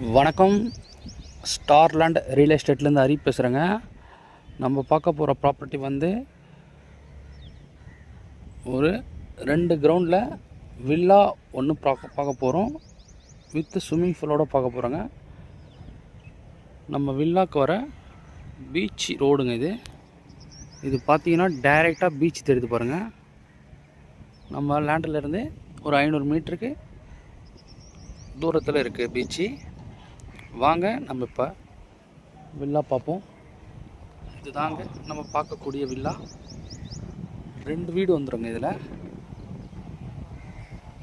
வணக்கம். ஸ்டார்லேண்ட் ரியல் எஸ்டேட்லேருந்து ஹரி பேசுகிறேங்க. நம்ம பார்க்க போகிற ப்ராப்பர்ட்டி வந்து ஒரு 2 கிரவுண்டில் வில்லா ஒன்று பார்க்க போகிறோம். வித் ஸ்விம்மிங் பூலோடு பார்க்க போகிறோங்க. நம்ம வில்லாக்கு வர பீச் ரோடுங்க இது பார்த்தீங்கன்னா டைரெக்டாக பீச் தெரியுது பாருங்கள். நம்ம லேண்டிலேருந்து ஒரு 500 மீட்டருக்கு தூரத்தில் இருக்குது பீச்சு. வாங்க நம்ம இப்போ வில்லா பார்ப்போம். இதுதாங்க நம்ம பார்க்கக்கூடிய வில்லா. 2 வீடு வந்துடுங்க இதில்.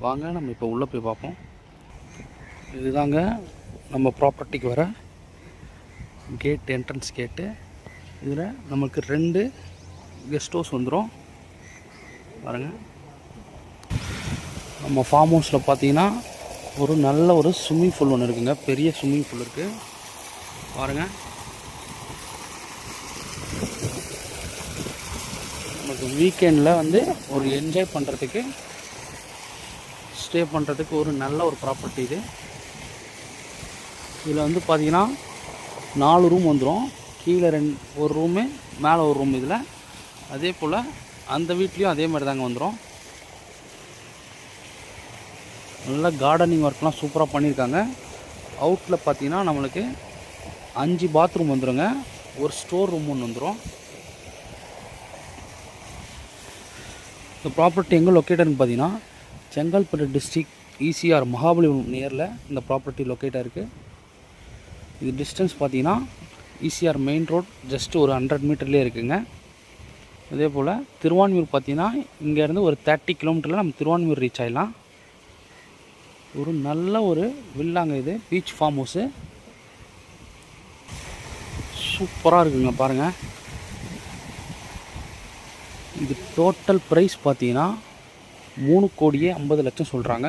வாங்க நம்ம இப்போ உள்ளே போய் பார்ப்போம். இதுதாங்க நம்ம ப்ராப்பர்ட்டிக்கு வர கேட், என்ட்ரன்ஸ் கேட்டு. இதில் நமக்கு 2 கெஸ்ட் ஹவுஸ் வந்துடும் பாருங்கள். நம்ம ஃபார்ம் ஹவுஸில் பார்த்தீங்கன்னா ஒரு நல்ல ஒரு ஸ்விம்மிங் பூல் ஒன்று இருக்குங்க. பெரிய ஸ்விம்மிங் பூல் இருக்குது பாருங்கள். நமக்கு வீக்கெண்டில் வந்து ஒரு என்ஜாய் பண்ணுறதுக்கு, ஸ்டே பண்ணுறதுக்கு ஒரு நல்ல ஒரு ப்ராப்பர்ட்டி இது. இதில் வந்து பார்த்திங்கன்னா 4 ரூம் வந்துடும். கீழே ஒரு ரூமு, மேலே ஒரு ரூம். இதில் அதே போல் அந்த வீட்லேயும் அதே மாதிரி தாங்க வந்துடும். நல்லா கார்டனிங் ஒர்க்லாம் சூப்பராக பண்ணியிருக்காங்க. அவுட்டில் பார்த்தீங்கன்னா நம்மளுக்கு 5 பாத்ரூம் வந்துடுங்க. ஒரு ஸ்டோர் ரூம் ஒன்று வந்துடும். இந்த ப்ராப்பர்ட்டி எங்கே லொக்கேட்டட்னு பார்த்தீங்கன்னா செங்கல்பட்டு டிஸ்ட்ரிக் ECR மகாபலிபுரம் நியரில் இந்த ப்ராப்பர்ட்டி லொக்கேட்டாக இருக்குது. இது டிஸ்டன்ஸ் பார்த்தீங்கன்னா ECR மெயின் ரோட் ஜஸ்ட் ஒரு 100 மீட்டர்லேயே இருக்குதுங்க. அதே போல் திருவான்மியூர் பார்த்தீங்கன்னா இங்கேருந்து ஒரு 30 கிலோமீட்டரில் நம்ம திருவான்மியூர் ரீச் ஆகிடலாம். ஒரு நல்ல ஒரு வில்லாங்க இது. பீச் ஃபார்ம் ஹவுஸு சூப்பராக இருக்குங்க பாருங்கள். இது டோட்டல் ப்ரைஸ் பார்த்தீங்கன்னா 3,50,00,000 சொல்கிறாங்க.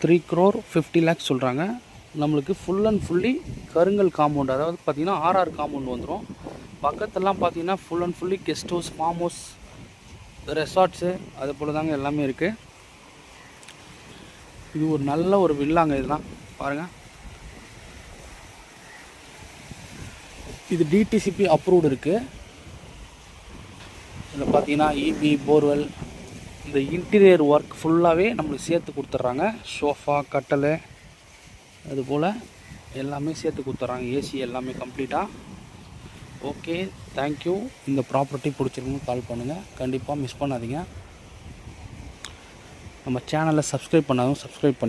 3,50,00,000 சொல்கிறாங்க. நம்மளுக்கு ஃபுல் அண்ட் ஃபுல்லி கருங்கல் காம்பவுண்ட், அதாவது பார்த்திங்கன்னா RR காம்பவுண்ட் வந்துடும். பக்கத்தெல்லாம் பார்த்திங்கன்னா full and fully guest house, farm house, resorts அது போல் தாங்க எல்லாமே இருக்குது. இது ஒரு நல்ல ஒரு வில்லாங்க இதெல்லாம் பாருங்கள். இது DTCP அப்ரூவ்டு இருக்குது. இதில் பார்த்தீங்கன்னா EB, போர்வெல், இந்த இன்டீரியர் ஒர்க் ஃபுல்லாகவே நம்மளுக்கு சேர்த்து கொடுத்துட்றாங்க. சோஃபா, கட்டல், அதுபோல் எல்லாமே சேர்த்து கொடுத்துட்றாங்க. AC எல்லாமே கம்ப்ளீட்டாக. Okay, thank you. இந்த ப்ராப்பர்ட்டி பிடிச்சிருக்குன்னு கால் பண்ணுங்கள். கண்டிப்பாக மிஸ் பண்ணாதீங்க. நம்ம சேனலை சப்ஸ்கிரைப் பண்ணாலும் சப்ஸ்கிரைப் பண்ணி